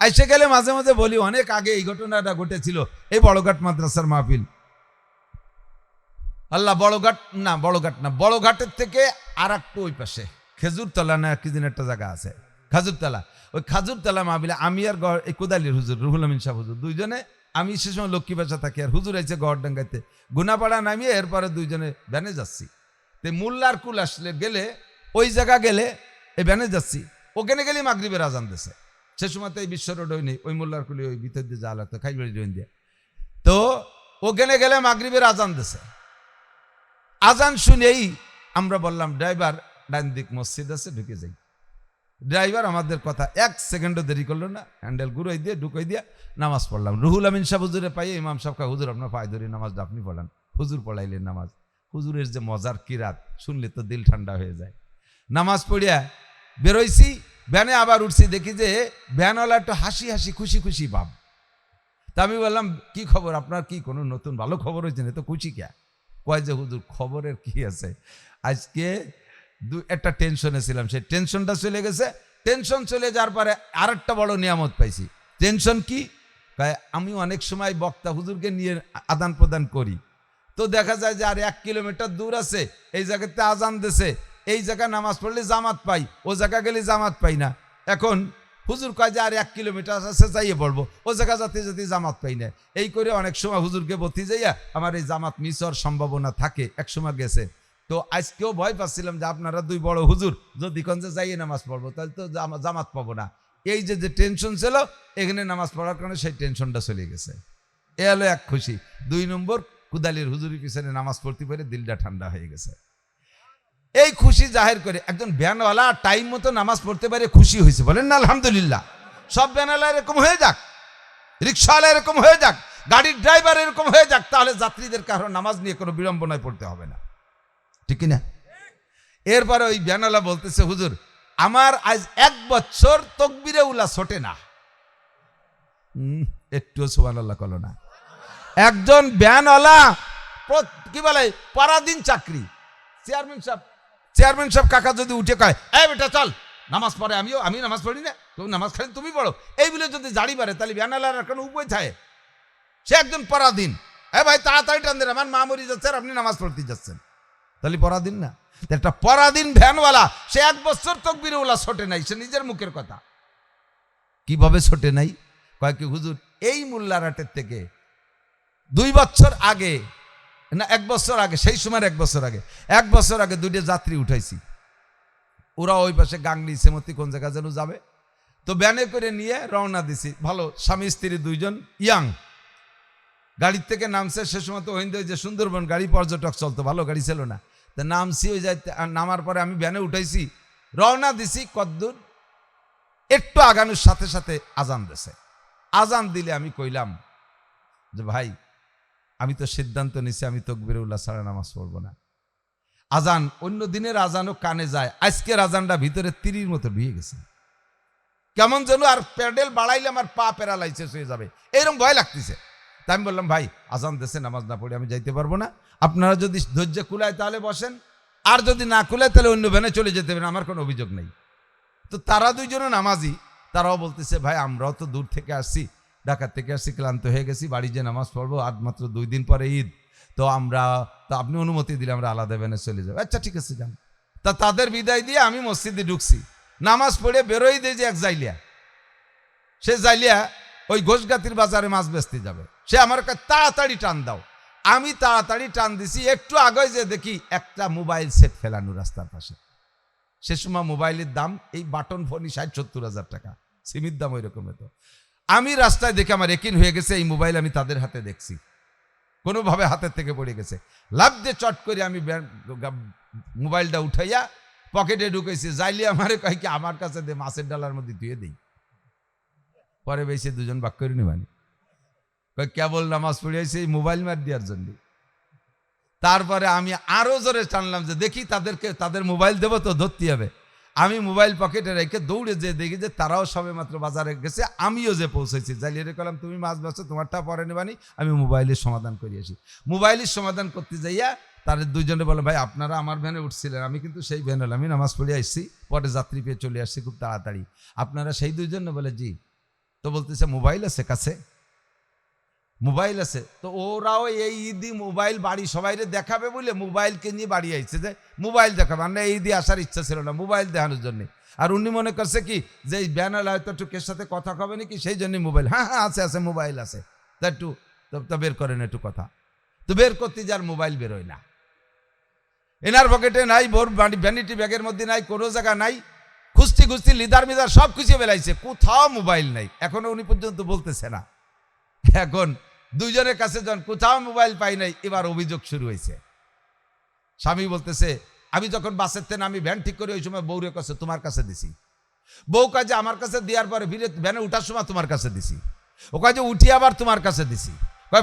আইসে গেলে মাঝে মাঝে বলি, অনেক আগে এই ঘটনাটা ঘটেছিল, এই বড়ঘাট মাদ্রাসার মাহফিল। আল্লাহ, বড়ঘাট না, বড়ঘাটের থেকে আর একটু ওই পাশে খেজুরতলা না কি দিন একটা জায়গা আছে, খাজুরতলা। ওই খাজুরতলা মাহফিলে আমি আর এই কোদালির হুজুর রুহুল আমিন সাহেব হুজুর দুইজনে, আমি সে সময় লক্ষ্মী বাসা থাকি, আর হুজুর আইছে গড়ডাঙ্গাইতে, গুনাপাড়া নামিয়ে এরপরে দুইজনে ভ্যানে যাচ্ছি। তো মোল্লার কুল আসলে গেলে ওই জায়গা গেলে এই ভ্যানে যাচ্ছি, ওখানে গেলে মাগরিবের আজান দিছে। সে সময় তো এই বিশ্ব রোড ওই নেই, ওই মোল্লার কুলি ওই ভিতর দিয়ে যাওয়া লাগতো খাইবাড়ি রইন দিয়ে। তো ওখানে গেলে মাগরিবের আজান দিছে। আজান শুনেই আমরা বললাম, ড্রাইভার ডান দিক মসজিদ আছে, ঢুকে যাই। ড্রাইভার আমাদের কথা এক সেকেন্ডও দেরি করলো না, হ্যান্ডেল ঘুরাই দিয়ে ঢুকাই দিয়ে নামাজ পড়লাম। রুহুল আমিন সাহেব হুজুরে পাইয়ে ইমাম সাহেবকে, হুজুর আপনার পায়ে ধরে নামাজটা আপনি পড়ান। হুজুর পড়াইলেন নামাজ। হুজুরের যে মজার কিরাত শুনলে তো দিল ঠান্ডা হয়ে যায়। নামাজ পড়িয়া বেরোইছি, ভ্যানে আবার উঠছি, দেখি যে ভ্যানওয়ালা একটু হাসি হাসি খুশি খুশি ভাব। তা আমি বললাম, কি খবর আপনার, কি কোনো নতুন ভালো খবর হয়েছে না? তো খুশি কে? কয় যে হুজুর খবরের কি আছে, আজকে একটা টেনশনে ছিলাম, সেই টেনশনটা চলে গেছে। টেনশন চলে যাওয়ার পরে আর একটা বড় নিয়ামত পাইছি। টেনশন কি? আমি অনেক সময় বক্তা হুজুরকে নিয়ে আদান প্রদান করি, তো দেখা যায় যে আর 1 কিলোমিটার দূর আছে, এই জায়গাতে আজান দেশে, এই জায়গায় নামাজ পড়লে জামাত পাই, ও জায়গা গেলে জামাত পাই না। এখন হুজুর কয় যে আর 1 কিলোমিটার আছে যাইয়ে পড়বো, ও জায়গা যাতে যাতে জামাত পাই না। এই করে অনেক সময় হুজুরকে বলতে যাইয়া আমার এই জামাত মিস হওয়ার সম্ভাবনা থাকে, এক সময় গেছে। তো আজকেও ভয় পাচ্ছিলাম যে আপনারা দুই বড় হুজুর যদি কোন যে যাইয়ে নামাজ পড়বো, তাহলে তো জামাত পাবো না। এই যে টেনশন ছিল, এখানে নামাজ পড়ার কারণে সেই টেনশনটা চলে গেছে। এ হলো এক খুশি। 2 নম্বর, কুদালির হুজুরের পিছনে নামাজ পড়তে পারে দিলটা ঠান্ডা হয়ে গেছে। এই খুশি জাহির করে একজন ভ্যানওয়ালা টাইম মতো নামাজ পড়তে পারে, খুশি হয়েছে, বলেন না আলহামদুলিল্লাহ। সব ভ্যানওয়ালা এরকম হয়ে যাক, রিক্সাওয়ালা এরকম হয়ে যাক, গাড়ির ড্রাইভার এরকম হয়ে যাক, তাহলে যাত্রীদের কারো নামাজ নিয়ে কোনো বিড়ম্বনায় পড়তে হবে না, ঠিক কিনা? এরপরে ওই ভ্যানওয়ালা বলতেছে, হুজুর আমার আজ 1 বছর তকবিরে উলা ছোটে না। একটুও সুবহানাল্লাহ কলো না। একজন ভ্যানওয়ালা কি বলে পরাদিন চাকরি, চেয়ারম্যান সাহেব কাকা যদি উঠে কয়, এই বেটা চল নামাজ পড়ে, আমি নামাজ পড়ি না, তুমি নামাজ খালি তুমি পড়ো, এই বলে যদি জাড়ি পারে, তাহলে ভ্যানওয়ালার কোনো উপায় থাকে? সে একজন পরাধীন। ভাই তাড়াতাড়ি টান দেন, আমার মা মরি যাচ্ছে আর আপনি নামাজ পড়তে যাচ্ছেন, তাহলে পরাধীন না? একটা পরাধীন ভ্যানওয়ালা, সে 1 বছর তকবিরে উলা ছোটে নাই, সে নিজের মুখের কথা। কিভাবে ছোটে নাই? কয় কি হুজুর এই মোল্লারহাটের থেকে 2 বছর আগে না 1 বছর আগে, সেই সময় 1 বছর আগে 2টা যাত্রী উঠাইছি। ওরা ওই পাশে গাংলি সেমতি কোন জায়গা যেন যাবে, তো ভ্যানে করে নিয়ে রওনা দিছি। ভালো স্বামী স্ত্রী 2 জন ইয়াং, গাড়ির থেকে নামছে। সে সময় তো ওই যে সুন্দরবন গাড়ি পর্যটক চলতো, ভালো গাড়ি ছিল না। তো নামছি, ওই যাইতে নামার পরে আমি ভ্যানে উঠাইছি, রওনা দিছি। কদ্দূর একটু আগানোর সাথে সাথে আজান দিছে। আজান দিলে আমি কইলাম যে ভাই আমি তো সিদ্ধান্ত নিছি আমি তাকবীরে উলা ছাড়া নামাজ পড়বো না। আজান অন্য দিনের আজানও কানে যায়, আজকের আজানটা ভিতরে তিরির মতো ঢুকে গেছে, কেমন যেন আর প্যাডেল বাড়াইলে আমার পা প্যারালাইসিস হয়ে যাবে, এরকম ভয় লাগতেছে। তাই আমি বললাম, ভাই আজান দেশে নামাজ না পড়ে আমি যাইতে পারবো না, আপনারা যদি ধৈর্য কুলায় তাহলে বসেন, আর যদি না কুলায় তাহলে অন্য ভ্যানে চলে যেতে পারেন, আমার কোনো অভিযোগ নেই। তো তারা 2 জনও নামাজি, তারাও বলতেছে, ভাই আমরাও তো দূর থেকে আসছি, ঢাকা থেকে আসছি, ক্লান্ত হয়ে গেছি, বাড়ি যে নামাজ পড়বো, আর মাত্র 2 দিন পরে ঈদ, তো আপনি অনুমতি দিলে আমরা আলাদা ভ্যানে চলে যাবো। আচ্ছা ঠিক আছে যান। তা তাদের বিদায় দিয়ে আমি মসজিদে ঢুকছি, নামাজ পড়ে বেরোই দিয়ে যে এক জাইলিয়া, সে জাইলিয়া ওই ঘোষগাতির বাজারে মাছ বেচতে যাবে, সে আমার কাছে তাড়াতাড়ি টান দাও। আমি তাড়াতাড়ি টান দিছি, একটু আগে যে দেখি একটা মোবাইল সেট ফেলানো রাস্তার পাশে। সে সময় মোবাইলের দাম এই বাটন ফোনই 60-70 হাজার টাকা, সিমির দাম ওই রকম। তো আমি রাস্তায় দেখে আমার একিন হয়ে গেছে এই মোবাইল আমি তাদের হাতে দেখছি, কোনোভাবে হাতের থেকে পড়ে গেছে। লাফ দিয়ে চট করে আমি মোবাইলটা উঠাইয়া পকেটে ঢুকেছি। যাইলে আমারে কয় কি আমার কাছে দে, মাছের ডালার মধ্যে ধুয়ে দিই। পরে বেশি 2 জন বাক করে নিবানি, কয় কেবল নামাজ পড়ে আইছে এই মোবাইল মার দেওয়ার জন্য। তারপরে আমি আরো জোরে টানলাম যে দেখি তাদের মোবাইল দেবো তো ধরতে হবে। আমি মোবাইল পকেটে রেখে দৌড়ে যে দেখি যে তারাও সবে মাত্র বাজারে গেছে, আমিও যে পৌঁছেছি। জালিয়ারে কলাম তুমি মাছ বেচো, তোমারটা পরে নেবানি, আমি মোবাইলের সমাধান করি আসি। মোবাইলের সমাধান করতে যাইয়া তাদের 2 জনে বলে, ভাই আপনারা আমার ভ্যানে উঠছিলেন, আমি কিন্তু সেই ভ্যান হলাম, আমি নামাজ পড়ে আসছি, পরে যাত্রী পেয়ে চলে আসছি খুব তাড়াতাড়ি, আপনারা সেই 2 জন বলে জি। তো বলতেছে মোবাইল আছে কাছে, মোবাইল আছে। তো ওরাও এই ঈদি মোবাইল বাড়ি সবাইরে দেখাবে বলে মোবাইলকে নিয়ে বাড়ি আইছে যে মোবাইল দেখাবে। আমরা এই দিয়ে আসার ইচ্ছা ছিল না, মোবাইল দেখানোর জন্য। আর উনি মনে করছে কি যে এই ব্যানার হয়তো একটু কের সাথে কথা কবে নাকি, সেই জন্যই মোবাইল। হ্যাঁ হ্যাঁ আছে আছে মোবাইল আছে, তা একটু তো বের করেন একটু কথা। তো বের করতে যার মোবাইল বেরোয় না, এনার পকেটে নাই, ভোর ভ্যানিটি ব্যাগের মধ্যে নাই, কোনো জায়গা নাই। খুঁজতে খুঁজতে লিদার মিদার সব খুঁজে বেলাইছে, কোথাও মোবাইল নাই। এখনো উনি পর্যন্ত বলতেছে না। এখন দুইজনের কাছে যখন কোথাও মোবাইল পাই নাই, এবার অভিযোগ শুরু হয়েছে। স্বামী বলতেছে আমি যখন বাসের থেকে আমি ভ্যান ঠিক করি ওই সময় বউরে কাছে তোমার কাছে দিছি, বউ কাজে আমার কাছে দেওয়ার পরে ফিরে ভ্যানে উঠার সময় তোমার কাছে দিছি, ও কাজে উঠি আবার তোমার কাছে দিছি,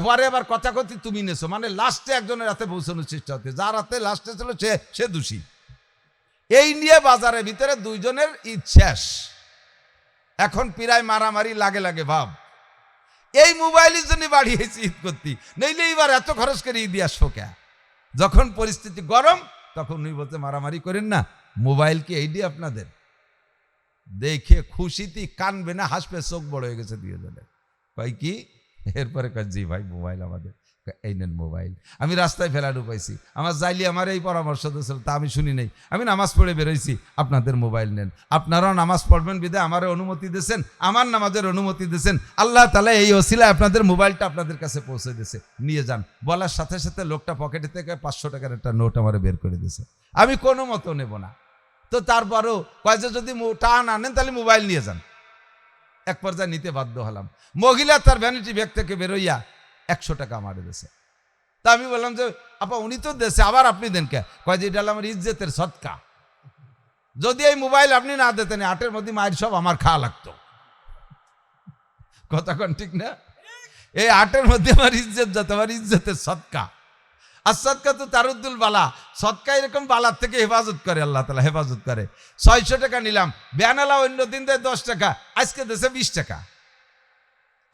পরে আবার কথা কথি তুমি নেছো। মানে লাস্টে একজনের হাতে পৌঁছানোর চেষ্টা হচ্ছে, যার হাতে লাস্টে ছিল সে দোষী। এই নিয়ে বাজারের ভিতরে দুইজনের ঈদ শেষ। এখন প্রায় মারামারি লাগে লাগে ভাব। এই মোবাইলের জন্য বাড়িয়েছি ঈদ করতে, নইলে এবার এত খরচ করে ঈদ আসবো কে। যখন পরিস্থিতি গরম তখন উনি বলতে মারামারি করেন না, মোবাইল কি এই দিয়ে আপনাদের? দেখে খুশিতে কানবে না হাসবে, চোখ বড় হয়ে গেছে দুজনের। কয় কি? এরপরে কয় জি ভাই মোবাইল আমাদের। এই নেন মোবাইল। আমি রাস্তায় ফেলানো পাইছি, আমার যাইলে আমার এই পরামর্শ দিয়েছিল, তা আমি শুনি নাই। আমি নামাজ পড়ে বেরোইছি, আপনাদের মোবাইল নেন। আপনারাও নামাজ পড়বেন বিধায় আমার অনুমতি দিয়েছেন, আমার নামাজের অনুমতি দিয়েছেন। আল্লাহ তাআলা এই ওসিলায় আপনাদের মোবাইলটা আপনাদের কাছে পৌঁছে দিয়েছে, নিয়ে যান। বলার সাথে সাথে লোকটা পকেটে থেকে 500 টাকার একটা নোট আমার বের করে দিয়েছে। আমি কোনো মতো নেব না। তো তারপরও কয় যে যদি টাকা না নেন তাহলে মোবাইল নিয়ে যান। এক পর্যায়ে নিতে বাধ্য হলাম। মহিলা তার ভ্যানিটি ব্যাগ থেকে বেরোইয়া 100 টাকা আমার দিয়েছে। তা আমি বললাম যে আপা উনি তো দেশে, আবার আপনি দেন কে? কয় যে এটা আমার ইজ্জতের সদকা, যদি এই মোবাইল আপনি না দিতেন আটের মধ্যে মায়ের সব আমার খাওয়া লাগতো। কথা কোন ঠিক না? এই আটের মধ্যে আমার ইজ্জত যত, আমার ইজ্জতের সদকা। আর সদকা তো তারুদ্দুল বালা, সদকা এরকম বালার থেকে হেফাজত করে, আল্লাহ তাআলা হেফাজত করে। 600 টাকা নিলাম, বেনালা অন্য দিন দেয় 10 টাকা, আজকে দেশে 20 টাকা।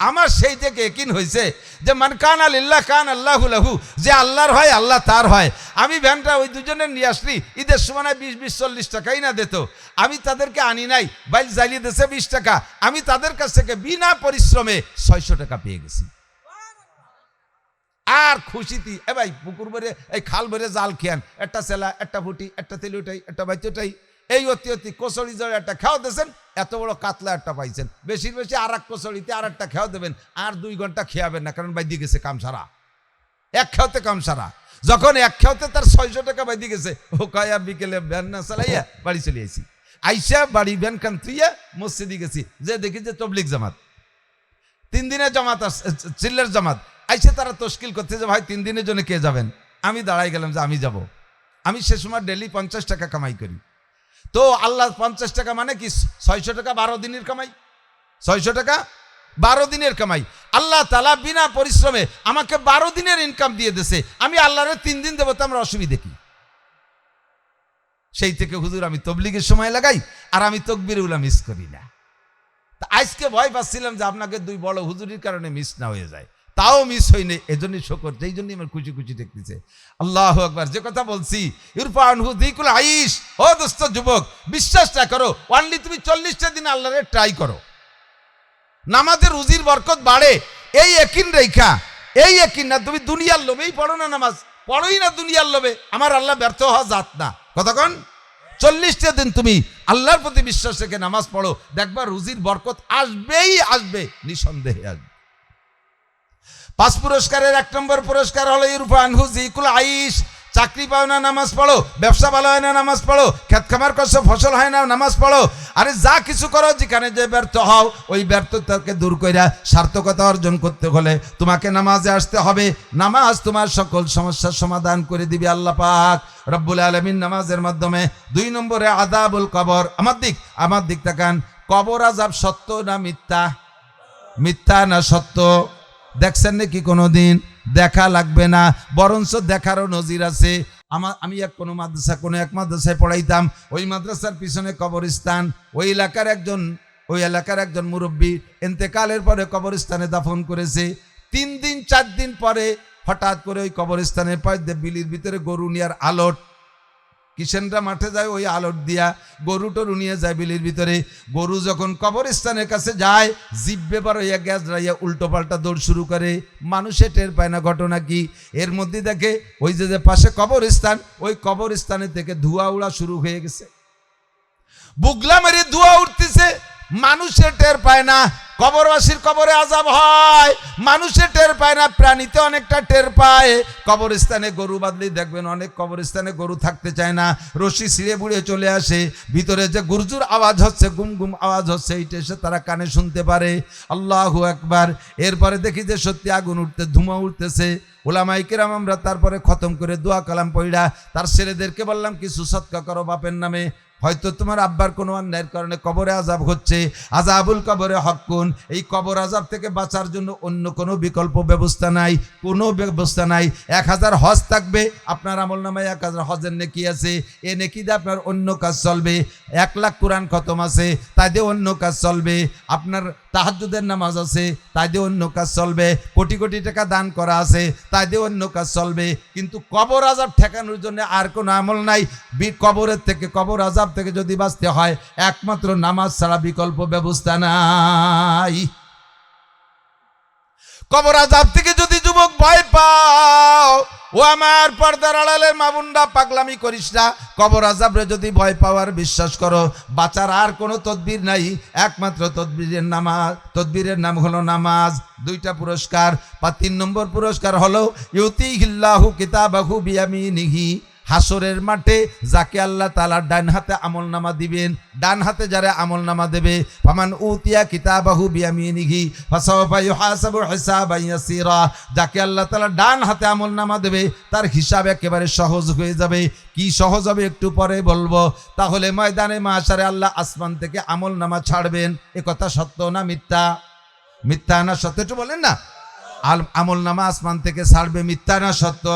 আমার সেই থেকে একিন হয়েছে যে মান কানা লিল্লাহ কান আল্লাহু লাহু, যে আল্লাহর হয় আল্লাহ তার হয়। আমি ভ্যানটা ওই দুজনের নিয়ে আসলি, ঈদের সময় 20-40 টাকাই না দিত, আমি তাদেরকে আনি নাই, বাইল জ্বালিয়ে দিয়েছে 20 টাকা। আমি তাদের কাছ থেকে বিনা পরিশ্রমে 600 টাকা পেয়ে গেছি। আর খুশিতি এ ভাই পুকুর ভরে এই খাল ভরে জাল খেয়ান, একটা সেলা একটা ফুটি একটা তেলি উঠাই একটা বাইতে উঠাই, এই অতি অতি কচড়ি জড়ে একটা খাওয়া দিয়েছেন, এত বড় কাতলা একটা পাইছেন, বেশি বেশি আর এক কচড়িতে আর একটা খেয়াও দেবেন। আর 2 ঘন্টা খেয়াবেন না, কারণ বাইদি গেছে কাম সারা, এক খেয়াতে কাম সারা। যখন এক খেয়াতে তার 600 টাকা বাইদি গেছে, ও কয়া বিকেলে ভ্যান না চালাইয়া বাড়ি চলে আইছি। আইসা বাড়ি ভ্যান খান তুইয়া মসজিদে গেছি, যে দেখি যে তবলিগ জামাত 3 দিনের জামাত, চিল্লার জামাত। আইসে তারা তশকিল করতে যে ভাই 3 দিনের জন্য কে যাবেন? আমি দাঁড়াই গেলাম যে আমি যাব। আমি সে সময় ডেলি 50 টাকা কামাই করি। তো আল্লাহ 50 টাকা মানে কি 600 টাকা 12 দিনের কামাই, 600 টাকা 12 দিনের কামাই। আল্লাহ তাআলা বিনা পরিশ্রমে আমাকে 12 দিনের ইনকাম দিয়ে দিয়েছে। আমি আল্লাহরে 3 দিন দেবো, তো আমরা অসুবিধা কি? সেই থেকে হুজুর আমি তবলিগের সময় লাগাই, আর আমি তাকবীরুল্লাহ মিস করি না। তা আজকে ভয় পাচ্ছিলাম যে আপনাকে 2 বড় হুজুরির কারণে মিস না হয়ে যায়, তাও মিস হয়নি। এজন্যই শকর, যেই জন্যই আমার খুশি খুশি দেখতেছে। আল্লাহু আকবার। যে কথা বলছি ইরফানহু যিকুল আইশ, ও দোস্ত যুবক বিশ্বাসটা করো, অনলি তুমি 40টা দিন আল্লাহরে ট্রাই করো, নামাজের রুজির বরকত বাড়ে। এই ইয়াকিন রেখা, এই ইয়াকিন না তুমি দুনিয়ার লোভেই পড়ো না, নামাজ পড়োই না দুনিয়ার লোভে, আমার আল্লাহ ব্যর্থ হওয়া যাত না। কতক্ষণ? 40টা দিন তুমি আল্লাহর প্রতি বিশ্বাস রেখে নামাজ পড়ো, দেখবা রুজির বরকত আসবেই আসবে, নিঃসন্দেহে আসবে। 5 পুরস্কারের 1 নম্বর পুরস্কার হলো ইরফানহু যিকুল আইশ। চাকরি পাও না নামাজ পড়ো, ব্যবসা ভালো হয় না নামাজ পড়ো, খেত খামার করছো ফসল হয় না নামাজ পড়ো। আরে যা কিছু করো, যেখানে যে ব্যর্থ হও, ওই ব্যর্থতাকে দূর কইরা সার্থকতা অর্জন করতে হলে তোমাকে নামাজে আসতে হবে। নামাজ তোমার সকল সমস্যার সমাধান করে দিবে আল্লাহ পাক রব্বুল আলামিন নামাজের মাধ্যমে। 2 নম্বরে আযাবুল কবর। আমার দিক তাকান, কবর আযাব সত্য না মিথ্যা? মিথ্যা না সত্য? দেখছেন নাকি কোনোদিন? দেখা লাগবে না, বরঞ্চ দেখারও নজির আছে। আমি কোনো এক মাদ্রাসায় পড়াইতাম, ওই মাদ্রাসার পিছনে কবরস্থান। ওই এলাকার একজন মুরব্বী ইন্তেকালের পরে কবরস্থানে দাফন করেছে। 3 দিন 4 দিন পরে হঠাৎ করে ওই কবরস্থানের পাশ দিয়ে বিলির ভিতরে গরু নিয়ার আলট কিষেনরা মাঠে যায় ওই আলোর দিয়া, গরু টরু নিয়ে যায় বিলির ভিতরে। গরু যখন কবরস্থানের কাছে যায়, জিব্বে বার হইয়া গ্যাস রাইয়া উল্টো পাল্টা দৌড় শুরু করে। মানুষে টের পায় না ঘটনা কি। এর মধ্যে দেখে ওই যে পাশে কবরস্থান, ওই কবরস্থানের থেকে ধোঁয়া উড়া শুরু হয়ে গেছে, বুগলা মেরে ধোঁয়া উঠতেছে। মানুষে টের পায় না, কবরবাসীর কবরে আযাব হয়, মানুষে টের পায় না, প্রাণীতে অনেকটা টের পায়। কবরস্থানে গরু বাঁধলেই দেখবেন অনেক কবরস্থানে গরু থাকতে চায় না, রশি ছিঁড়ে বুড়ে চলে আসে। ভিতরে যে গুরজুর আওয়াজ হচ্ছে, গুম গুম আওয়াজ হচ্ছে, এইটা এসে তারা কানে শুনতে পারে। আল্লাহু আকবার। এরপরে দেখি যে সত্যি আগুন উঠতে, ধুমা উঠতেছে। ওলামায়ে কেরাম আমরা তারপরে খতম করে দোয়া কালাম পড়া তার ছেলেদেরকে বললাম কিছু সদকা করো বাপের নামে, হয়তো তোমার আব্বার কোনো অন্যায়ের কারণে কবরে আযাব হচ্ছে, আযাবুল কবরে হক্কুন। এই কবর আযাব থেকে বাঁচার জন্য অন্য কোনো বিকল্প ব্যবস্থা নাই, কোনো ব্যবস্থা নাই। 1000 হজ থাকবে আপনার আমলনামায়, 1000 হজের নেকি আছে, এ নেকি দিয়ে আপনার অন্য কাজ চলবে। 1 লাখ কোরআন খতম আছে, তাই দিয়ে অন্য কাজ চলবে। আপনার তাহাজ্জুদের নামাজ আছে, তাই দিয়ে অন্য কাজ চলবে। কোটি কোটি টাকা দান করা আছে, তাই দিয়ে অন্য কাজ চলবে। কিন্তু কবর আযাব ঠেকানোর জন্য আর কোনো আমল নাই। কবরের থেকে, কবর আযাব থেকে যদি বাঁচতে হয় একমাত্র নামাজ ছাড়া বিকল্প ব্যবস্থা নাই। কবর আযাব থেকে যদি যুবক ভয় পাও, ও আমার পর্দার আড়ালের মা বোনরা, পাগলামি করিস না। কবর আযাবরে যদি ভয় পাওয়ার বিশ্বাস করো, বাঁচার আর কোনো তদবির নাই, একমাত্র তদবিরের নামাজ। তদবিরের নাম হলো নামাজ। 2টা পুরস্কার। 3 নম্বর পুরস্কার হলো ইউতিহিল্লাহু কিতাবাহু বিয়ামিনিহি। হাসরের মাঠে যাকে আল্লাহ তাআলা ডান হাতে আমলনামা দিবেন, ডান হাতে যারা আমলনামা দেবে, ফামান উতিয়া কিতাবাহু বিয়ামিনিহি ফাসাওফা ইউহাসাবু হিসাবান ইয়াসীরা। যাকে আল্লাহ তাআলা ডান হাতে আমলনামা দেবে তার হিসাব একেবারে সহজ হয়ে যাবে। কি সহজ হবে একটু পরে বলবো। তাহলে ময়দানে মাশারে আল্লাহ আসমান থেকে আমলনামা ছাড়বেন। এ কথা সত্য না মিথ্যা? মিথ্যা না সত্য একটু বলেন না। আমলনামা আসমান থেকে ছাড়বে, মিথ্যা না সত্য?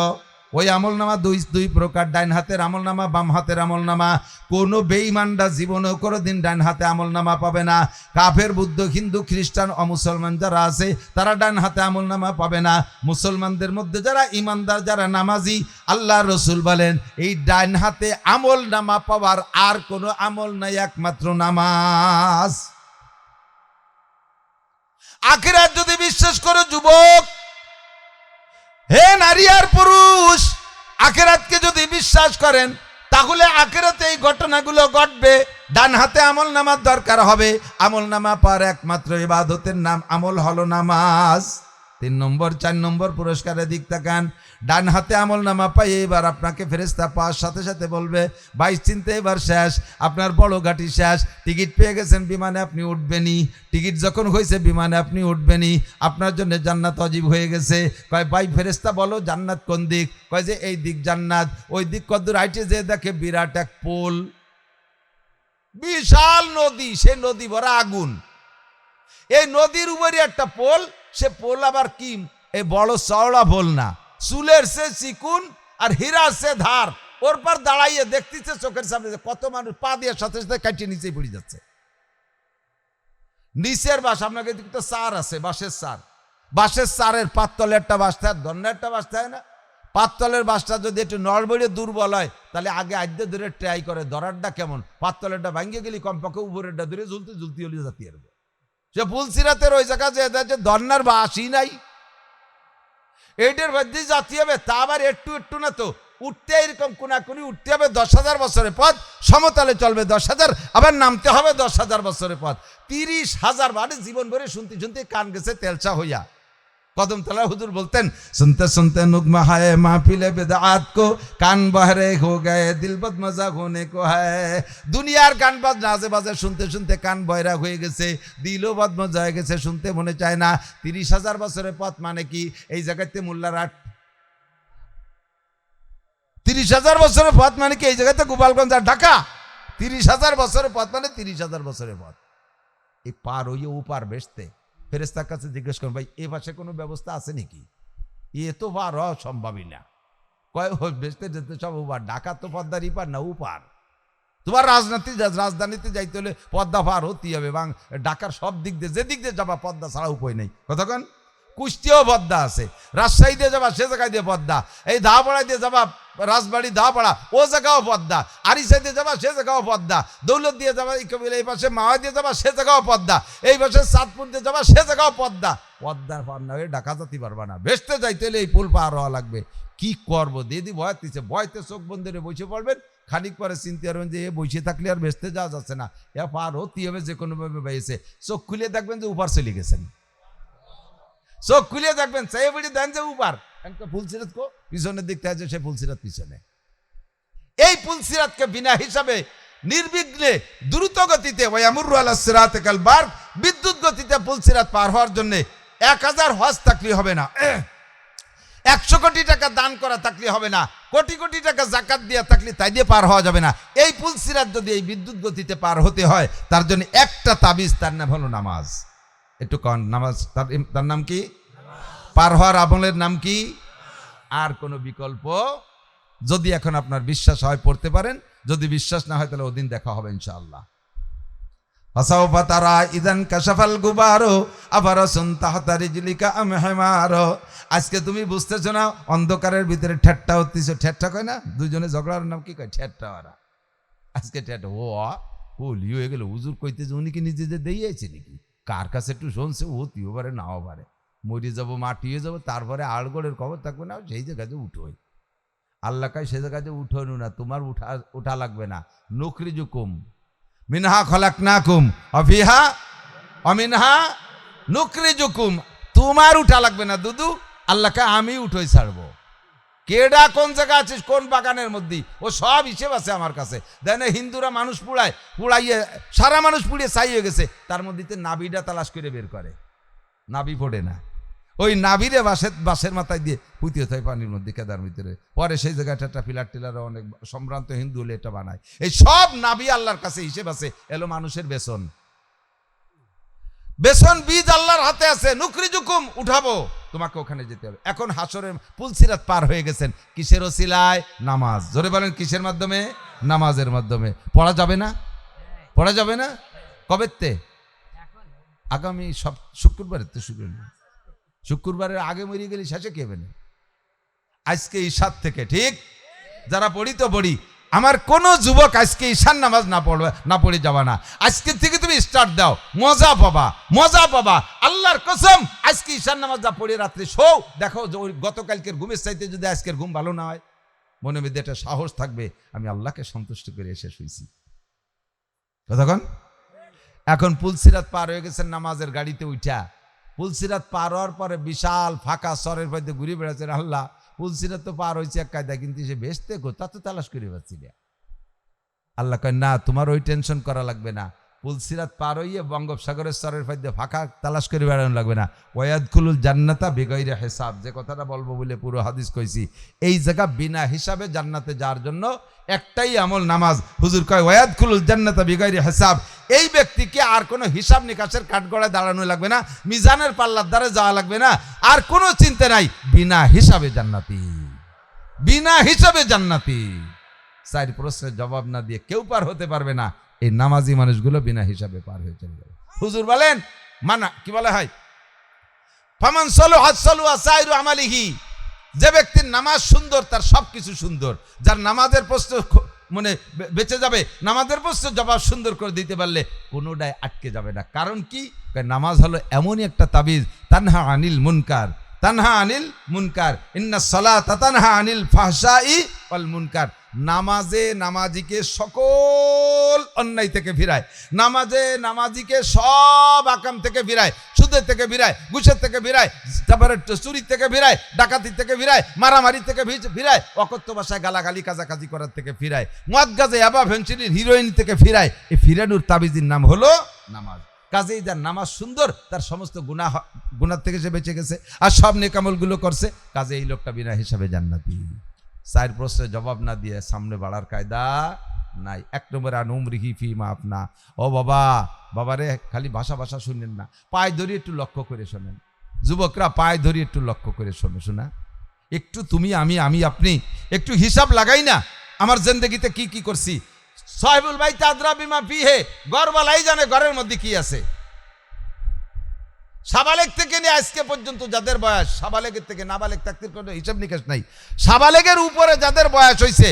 ওই আমলনামা দুই প্রকার, ডাইন হাতের আমলনামা, বাম হাতের আমলনামা। কোনো বেঈমানরা জীবনেও কোনোদিন ডাইন হাতে আমলনামা পাবে না। কাফের, বুদ্ধ, হিন্দু, খ্রিস্টান, অমুসলমান যারা আছে তারা ডাইন হাতে আমলনামা পাবে না। মুসলমানদের মধ্যে যারা ইমানদার, যারা নামাজি, আল্লাহ রসুল বলেন এই ডাইন হাতে আমলনামা পাওয়ার আর কোনো আমল নাই, একমাত্র নামাজ। আখিরাত যদি বিশ্বাস করো যুবক, হে নারী আর পুরুষ, আখিরাতকে যদি বিশ্বাস করেন তাহলে আখিরাতে এই ঘটনাগুলো ঘটবে। ডান হাতে আমল নামার দরকার হবে। আমল নামা পাওয়ার একমাত্র ইবাদতের নাম, আমল হলো নামাজ। 3 নম্বর 4 নম্বর পুরস্কারের দিক তাকান। ডান হাতে আমল নামা পাই, এবার আপনাকে ফেরেশতা পাওয়ার সাথে সাথে বলবে ভাই চিন্তা এবার শেষ, আপনার বড় ঘাটি শেষ। টিকিট পেয়ে গেছেন, বিমানে আপনি উঠবেনই। টিকিট যখন হয়েছে বিমানে আপনি উঠবেনই, আপনার জন্য জান্নাত ওয়াজিব হয়ে গেছে। কয় ভাই ফেরেশতা বলো জান্নাত কোন দিক? কয় যে এই দিক জান্নাত। ওই দিক কদ্দূর? আইটে যে দেখে বিরাট এক পোল, বিশাল নদী, সে নদী ভরা আগুন। এই নদীর উপরে একটা পোল, সে পোল আবার কি এই বড় চওড়া পোল না, চুলের সে চিকুন আর হীরার সে ধার। ওর পর দাঁড়াইয়ে দেখতেছে চোখের সামনে কত মানুষ পা দিয়ে সাথে সাথে কাটিয়ে নিচেই পড়ে যাচ্ছে। নিচের বাস, আপনাকে তো চার আছে, বাঁশের চার, বাঁশের চারের পাততলে একটা বাস থাকে, ধরনের একটা বাস থাকে না। পাততলের বাসটা যদি একটু নড়বড়ে দুর্বল হয় তাহলে আগে আদ্যে ধরে ট্রাই করে ধরারটা কেমন, পাততলেরটা ভাঙ্গে গেলি কমপক্ষে উপরেরটা ধরে ঝুলতে ঝুলতে হলে জাতি আসবে। সে পুলসিরাতের ওই জায়গা যে ধর্নার বাসই নাই, এইটার মধ্যে জাতি হবে। তা আবার একটু একটু না, তো উঠতে এরকম কোনাকুনি উঠতে হবে 10,000 বছরের পথ, সমতলে চলবে 10,000, আবার নামতে হবে 10,000 বছরের পথ। 30,000 বারে জীবন ভরে শুনতে শুনতে কান গেছে তেলচা হইয়া। কদমতলা হুজুর বলতেন শুনতে শুনতে নুগমা হায় মাহফিলে বেদাত কো কান বহরে হো গয়ে দিল বদ মজা হোনে কো হায়। দুনিয়ার গান বাজে বাজে শুনতে শুনতে কান বয়রা হয়ে গেছে, দিলও বদ মজা হয়ে গেছে, শুনতে মনে চায় না। 30,000 বছরের পথ মানে কি? এই জায়গাতে মোল্লার আট 30,000 বছরের পথ মানে কি? এই জায়গাতে গোপালগঞ্জ আর ঢাকা। 30,000 বছরের পথ মানে 30,000 বছরের পথ। এই পার হইয়ে উপার বেসতে ফেরেশতার কাছে জিজ্ঞেস করেন ভাই এ পাশে কোনো ব্যবস্থা আছে নাকি? এ তো পার হওয়া সম্ভবই না। কয় বেসতে যেতে সব উপার, ঢাকা তো পদ্মার ইপার না উপার। তোমার রাজধানীতে যাইতে হলে পদ্মা পার হতেই হবে। ঢাকার সব দিক দিয়ে যে দিক দিয়ে যাবা পদ্মা ছাড়া উপায় নেই। কতক্ষণ কুষ্টিয়াও পদ্মা আছে, রাজশাহী দিয়ে যাবা সে জায়গায় দিয়ে পদ্মা, এই ধাপাড়ায় দিয়ে যাবা রাজবাড়ি দাপাড়া ও জায়গাও পদ্মা, আরিসাইতে যাবা সে জায়গাও পদ্মা, দৌলত দিয়ে যাবা এই পাশে মাওয়া দিয়ে যাবা সে জায়গাও পদ্মা, এই পাশে চাঁদপুর দিয়ে যাবা সে জায়গাও পদ্মা। পদ্মার পার না হয়ে ঢাকা যেতে পারবা না, ভেসতে যাইতে হলে এই পুল পার হওয়া লাগবে। কি করবো দিদি ভয় দিচ্ছে, ভয়তে চোখ বন্ধ করে বসে পড়বেন, খানিক পরে চিনতে পারবেন যে এ বসে থাকলে আর ভেসতে যাওয়া যাচ্ছে না, এ পার হতে হবে যে কোনোভাবে বাইছে। চোখ খুলে দেখবেন যে উপার চলে গেছেন, চোখ খুলে দেখবেন চাই বেড়ে দেন যে উপার একটা ফুলসিরাত কো পিছনের দিকতে আছে, সে ফুলসিরাত পিছনে। এই ফুলসিরাতকে বিনা হিসাবে নির্বিঘ্নে দ্রুত গতিতে ওয়ামুরু আলা সিরাতিল কাল বারক, বিদ্যুৎ গতিতে ফুলসিরাত পার হওয়ার জন্য 1000 হজ থাকলে হবে না, 100 কোটি টাকা দান করা থাকলে হবে না, কোটি কোটি টাকা জাকাত দিয়া থাকলে তাই দিয়ে পার হওয়া যাবে না। এই ফুলসিরাত যদি এই বিদ্যুৎ গতিতে পার হতে হয়, তার জন্য একটা তাবিজ, তার নাম হলো নামাজ। একটু কন নামাজ, তার নাম কি? পার হওয়ার আমলের নাম কি? আর কোনো বিকল্প যদি এখন আপনার বিশ্বাস হয় পড়তে পারেন, যদি বিশ্বাস না হয় তাহলে ওদিন দেখা হবে ইনশাআল্লাহ। ফাসাউফা তারা ইদান কাশাফাল গুবারো আফারাসুন তাহতা রিজলিকা আম হিমারো। আজকে তুমি বুঝতেছো না, অন্ধকারের ভিতরে ঠেট্টা হতেছো। ঠেট্টা কয় না, দুইজনে ঝগড়ার নাম কি কয়? ঠেট্টা ওরা। আজকে ঠেট্টা ও লিও হয়ে গেল, হুজুর কইতেছে উনি কি নিজে দিয়েছে নাকি, কার কাছে একটু শুনছে, ও তিও পারে নাও পারে, মরে যাবো মাটি হয়ে যাবো, তারপরে আড়গড়ের খবর থাকবে না, সেই জায়গাতে উঠোই। আল্লাহ কায় সে জায়গাতে উঠোনো না, তোমার উঠা লাগবে না। নুখরিজুকুম মিনহা খলাকনাকুম অফিহা অমিনহা নুখরিজুকুম, তোমার উঠা লাগবে না দুদু, আল্লাহকে আমি উঠোই ছাড়বো। কেডা কোন জায়গা আছিস, কোন বাগানের মধ্যে, ও সব হিসেব আছে আমার কাছে। দেন হিন্দুরা মানুষ পুড়াইয়ে সারা মানুষ পুড়িয়ে ছাই হয়ে গেছে, তার মধ্যে নাবিটা তালাশ করে বের করে, নাবি পড়ে না, ওই নাবিরে বাঁশের মাথায় দিয়ে পুঁতিয়ে থাকে পানির মধ্যে কেদার ভিতরে, পরে সেই জায়গাটা একটা পিলার টিলার অনেক সম্ভ্রান্ত হিন্দু হলে এটা বানায়। এই সব নাবি আল্লাহর কাছে হিসেব আছে, এলো মানুষের বেসন বীজ আল্লাহর হাতে আছে। নুখরিজুকুম, উঠাবো তোমাকে, ওখানে যেতে হবে। এখন হাসরের ফুলসিরাত পার হয়ে গেছেন কিসের ওসিলায়? নামাজ। জোরে বলেন কিসের মাধ্যমে? নামাজের মাধ্যমে। পড়া যাবে না? পড়া যাবে না কবেতে? আগামী শুক্রবারের তো শুক্রবারের আগে মরিয়ে গেলে শেষে কে হবে না? আজকে ঈশার থেকে, ঠিক যারা পড়ি তো পড়ি, আমার কোন যুবক আজকে ঈশান নামাজ না পড়ে যাবা না। আজকে থেকে তুমি স্টার্ট দাও, মজা পাবা, মজা পাবা। আল্লাহর কসম, আজকে ঈশান নামাজ যা পড়ে রাত্রে শোও, দেখো গতকালকের ঘুমের চাইতে যদি আজকের ঘুম ভালো না হয়, মনে মধ্যে একটা সাহস থাকবে, আমি আল্লাহকে সন্তুষ্ট করে এসে শুইছি। কতক্ষণ? এখন ফুলসিরাত পার হয়ে গেছেন নামাজের গাড়িতে উঠা। ফুলসিরাত পার হওয়ার পরে বিশাল ফাঁকা সরের মধ্যে ঘুরে বেড়াচ্ছেন। আল্লাহ, ফুলসিরাত তো পার হয়েছে এক কায়দা, কিন্তু সে বেচতে গো তা তো তালাশ করে পাচ্ছি না। আল্লাহ কয় না, তোমার ওই টেনশন করা লাগবে না। ফুলসিরাত পার হইয়ে বঙ্গোপসাগরের স্তরের মধ্যে ফাঁকা তালাশ করে বেড়ানো লাগবে না। ওয়াদখুলুল জান্নাতা বিগাইরি হিসাব, যে কথাটা বলবো বলে পুরো হাদিস কইছি। এই জায়গা বিনা হিসাবে জান্নাতে যাওয়ার জন্য একটাই আমল, নামাজ। হুজুর কয় ওয়াদখুলুল জান্নাতা বিগাইরি হিসাব, এই ব্যক্তিকে আর কোনো হিসাব নিকাশের কাঠগড়ায় দাঁড়ানো লাগবে না, মিজানের পাল্লার দ্বারা যাওয়া লাগবে না, আর কোনো চিন্তা নাই, বিনা হিসাবে জান্নাতি, বিনা হিসাবে জান্নাতি। 4 প্রশ্নের জবাব না দিয়ে কেউ পার হতে পারবে না। এই নামাজি মানুষগুলো বিনা হিসাবে পার হয়ে চলে যাবে। হুজুর বলেন মানা কি বলা হয়, ফামান সালুহাত সালুহা সাইরু আমালিহি, যে ব্যক্তির নামাজ সুন্দর তার সবকিছু সুন্দর। যার নামাজের প্রশ্ন মানে বেঁচে যাবে, নামাজের প্রশ্ন জবাব সুন্দর করে দিতে পারলে কোনোটাই আটকে যাবে না। কারণ কি? নামাজ হলো এমনই একটা তাবিজ, তানহা আনিল মুনকার, তানহা আনিল মুনকার, ইন্নাস সালাতা তানহা আনিল ফাহশাই ওয়াল মুনকার। নামাজে নামাজিকে সকল অন্যায় থেকে ফিরায়, নামাজে নামাজিকে সব আকাম থেকে ফিরায়, সুদের থেকে ফিরায়, ঘুষের থেকে ফিরায়, তারপরে চুরি থেকে ফিরায়, ডাকাতি থেকে ফিরায়, মারামারি থেকে ফিরায়, অকথ্য ভাষায় গালাগালি কাজাকাজি করার থেকে ফিরায়, মদ গাজে আবা ভেঞ্চিলির হিরোইন থেকে ফিরায়। এই ফিরানুর তাবিজের নাম হলো নামাজ। কাজেই যার নামাজ সুন্দর তার সমস্ত গুনাহ থেকে সে বেঁচে গেছে, আর সব নেকামলগুলো করছে, কাজে এই লোকটা বিনা হিসাবে জান্নাতি। 4 প্রশ্নের জবাব না দিয়ে সামনে বাড়ার কায়দা নাই। 1 নম্বরে আনুমরিহি ফিমা আপনা। ও বাবারে খালি ভাষা শুনেন না, পায়ে ধরি একটু লক্ষ্য করে শোনেন। যুবকরা পায়ে ধরি একটু লক্ষ্য করে শোনা, একটু তুমি আমি আপনি একটু হিসাব লাগাই না, আমার জিন্দেগিতে কি করছি। সাহেবুল বাইত আদরা বিমা ফিহে, ঘরওয়ালাই জানে ঘরের মধ্যে কি আছে। সাবালেগ থেকে নিয়ে আজকে পর্যন্ত যাদের বয়স, সাবালেগের থেকে নাবালেগ থাকতে কোনো হিসাব নিকাশ নাই, সাবালেগের উপরে যাদের বয়স হয়েছে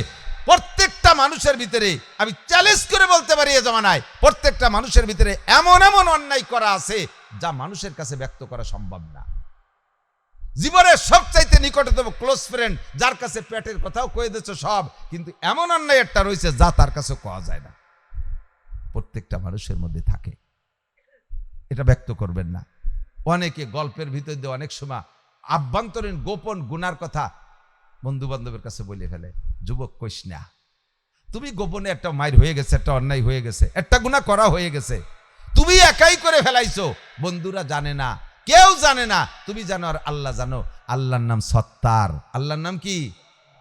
প্রত্যেকটা মানুষের ভিতরে, আমি চ্যালেঞ্জ করে বলতে পারি এ জমানায় প্রত্যেকটা মানুষের ভিতরে এমন এমন অন্যায় করা আছে যা মানুষের কাছে ব্যক্ত করা সম্ভব না। জীবনের সবচাইতে নিকটতম ক্লোজ ফ্রেন্ড, যার কাছে পেটের কথাও কয়ে দিচ্ছ সব, কিন্তু এমন অন্যায় একটা রয়েছে যা তার কাছে কওয়া যায় না, প্রত্যেকটা মানুষের মধ্যে থাকে। এটা ব্যক্ত করবেন না। অনেকে গল্পের ভিতর দিয়ে অনেক সময় আভ্যন্তরীণ গোপন গুনার কথা বন্ধু বান্ধবের কাছে বলে ফেলে। যুবক, কইস না, তুমি গোপনে একটা মাইর হয়ে গেছে, একটা অন্যায় হয়ে গেছে, একটা গুনাহ করা হয়ে গেছে, তুমি একাই করে ফেলাইছো, বন্ধুরা জানে না, কেউ জানে না, তুমি জানো আর আল্লাহ জানো। আল্লাহর নাম সত্তার। আল্লাহর নাম কি?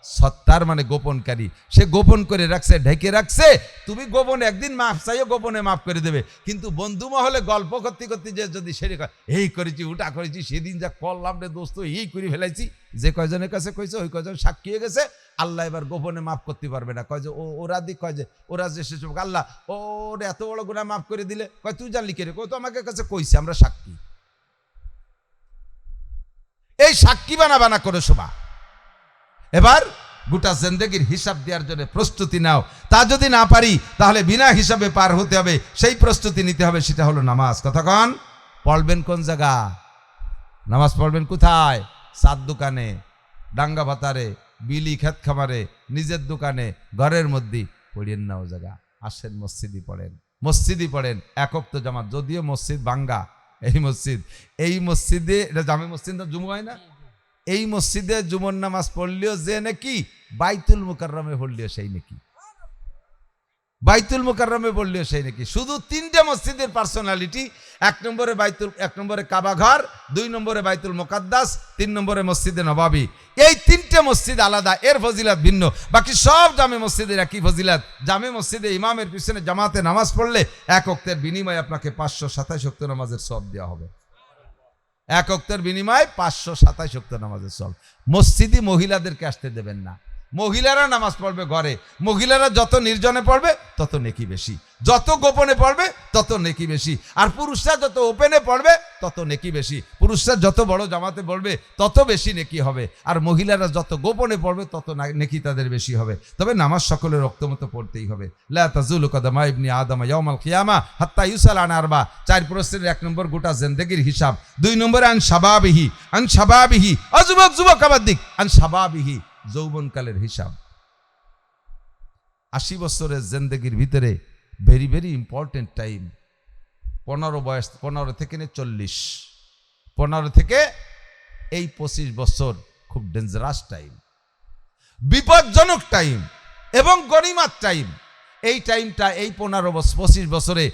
সত্তার, মানে গোপনকারী। সে গোপন করে রাখছে, ঢেকে রাখছে। তুমি গোপনে একদিন মাফ চাইও, গোপনে মাফ করে দেবে। কিন্তু বন্ধু মহলে গল্প করতে করতে যে যদি সেরে এই করেছি, ওটা করেছি, সেদিন যা করলাম রে দোস্ত, এই করে ফেলাইছি, যে কয়জনের কাছে কইছে ওই কয়জন সাক্ষী হয়ে গেছে। আল্লাহ এবার গোপনে মাফ করতে পারবে না। কয় যে ওরা দিক, কয় যে ওরা যে সে আল্লাহ ওর এত বড় গুনাহ মাফ করে দিলে, কয় তুই জানলি কে রে? কয় তো আমাকে কাছে কইছে, আমরা সাক্ষী। এই সাক্ষী বানা বানা করে শোভা। এবার গোটা জিন্দেগির হিসাব দেওয়ার জন্য প্রস্তুতি নাও। তা যদি না পারি তাহলে বিনা হিসাবে পার হতে হবে, সেই প্রস্তুতি নিতে হবে। সেটা হলো নামাজ। কতক্ষণ পড়বেন? কোন জায়গা নামাজ পড়বেন? কোথায়? চার দোকানে, ডাঙ্গা ভাতারে, বিলি খেত খামারে, নিজের দোকানে, ঘরের মধ্যে পড়েন না। ও জায়গা আসেন, মসজিদই পড়েন, মসজিদই পড়েন। এক ওয়াক্ত জামাত, যদিও মসজিদ ভাঙ্গা, এই মসজিদে, এটা জামে মসজিদ না, জুমু হয় না, এই মসজিদে জুমর নামাজ পড়লেও যে নাকি বাইতুল মুকাররমে পড়লেও সেই নাকি, বাইতুল মুকাররমে পড়লেও সেই নাকি। শুধু তিনটে মসজিদের পার্সোনালিটি: এক নম্বরে কাবা ঘর, 2 নম্বরে বাইতুল মুকাদ্দাস, 3 নম্বরে মসজিদে নবাবী। এই তিনটে মসজিদ আলাদা, এর ফজিলাত ভিন্ন। বাকি সব জামে মসজিদের একই ফজিলাত। জামে মসজিদে ইমামের পিছনে জামাতে নামাজ পড়লে এক ওয়াক্তের বিনিময়ে আপনাকে 527 ওয়াক্ত নামাজের সওয়াব দেওয়া হবে। এক ওয়াক্তের বিনিময়ে 527 ওয়াক্ত নামাজের সওয়াব। মসজিদে মহিলাদেরকে আসতে দেবেন না। মহিলারা নামাজ পড়বে ঘরে। মহিলারা যত নির্জনে পড়বে তত নেকি বেশি, যত গোপনে পড়বে তত নেকি বেশি। আর পুরুষরা যত ওপেনে পড়বে তত নেকি বেশি। পুরুষরা যত বড় জামাতে পড়বে তত বেশি নেকি হবে, আর মহিলারা যত গোপনে পড়বে তত নেকি তাদের বেশি হবে। তবে নামাজ সকলের রক্তমতো পড়তেই হবে। লা তাজুলু কদমা ইবনি আদম ইয়াউমাল কিয়ামা হাত্তা ইউসাল আন আরবা। 4 প্রশ্নের 1 নম্বর গোটা জিন্দেগির হিসাব। 2 নম্বরে আন শাবাবিহি, যুবক আবার দিক, আন শাবাবিহি, যৌবনকালের হিসাব। 80 বছরের জিন্দেগির ভিতরে ভেরি ভেরি ইম্পর্টেন্ট টাইম 15 বয়স, 15 থেকে 40, 15 থেকে এই 25 বছর খুব ডেঞ্জারাস টাইম, বিপজ্জনক টাইম এবং গনিমত টাইম। এই টাইমটা, এই 25 বছরে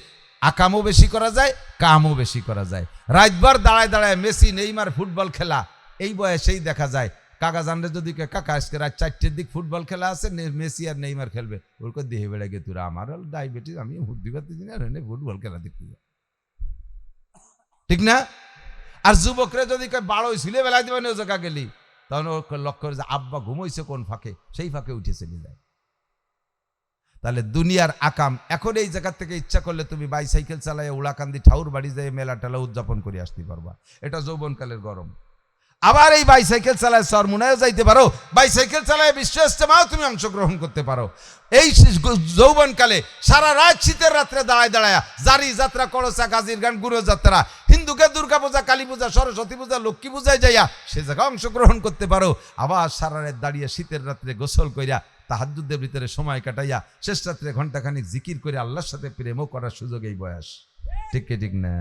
আকামও বেশি করা যায়, কামও বেশি করা যায়। রাতভর দাঁড়ায় দাঁড়ায় মেসি নেইমার ফুটবল খেলা এই বয়সেই দেখা যায়। কাকা জানলে যদি কাকা আজকে রাত 4টের দিক ফুটবল খেলা আছে, মেসি আর নেইমার খেলবে, ওর কো দেহে বেড়ে গে তোরা, আমার ডায়াবেটিস, আমি হুদ্দি পারতেছি না, ফুটবল খেলা দেখতে যা, ঠিক না? আর যুবকরা যদি বারো ছিলে বেলায় দেবেন ও জায়গা গেলি, তখন ও লক্ষ্য করে যে আব্বা ঘুমোইছে কোন ফাঁকে, সেই ফাঁকে উঠে চলে যায়। তাহলে দুনিয়ার আকাম এখন এই জায়গা থেকে ইচ্ছা করলে তুমি বাইসাইকেল চালায় উড়াকান্দি ঠাউর বাড়ি যায় মেলা টেলা উদযাপন করে আসতে পারবা। এটা যৌবনকালের গরম। আবার এই বাইসাইকেল চালায় সরমুনায়ও যাইতে পারো, বাইসাইকেল চালায় বিশ্ব ইজতেমাও তুমি অংশগ্রহণ করতে পারো। এই যৌবনকালে সারা রাত শীতের রাত্রে দাঁড়ায় দাঁড়ায় জারি যাত্রা, করসা, গাজীর গান, গুরু যাত্রা, হিন্দুকে দুর্গা পূজা, কালী পূজা, সরস্বতী পূজা, লক্ষ্মী পূজায় যাইয়া সে জায়গায় অংশগ্রহণ করতে পারো। আবার সারা রাত দাঁড়িয়ে শীতের রাত্রে গোসল কইরা তাহাজ্জুদের ভিতরে সময় কাটাইয়া শেষ রাত্রে ঘন্টাখানিক জিকির করে আল্লাহর সাথে প্রেমও করার সুযোগ এই বয়স। ঠিক ঠিক না?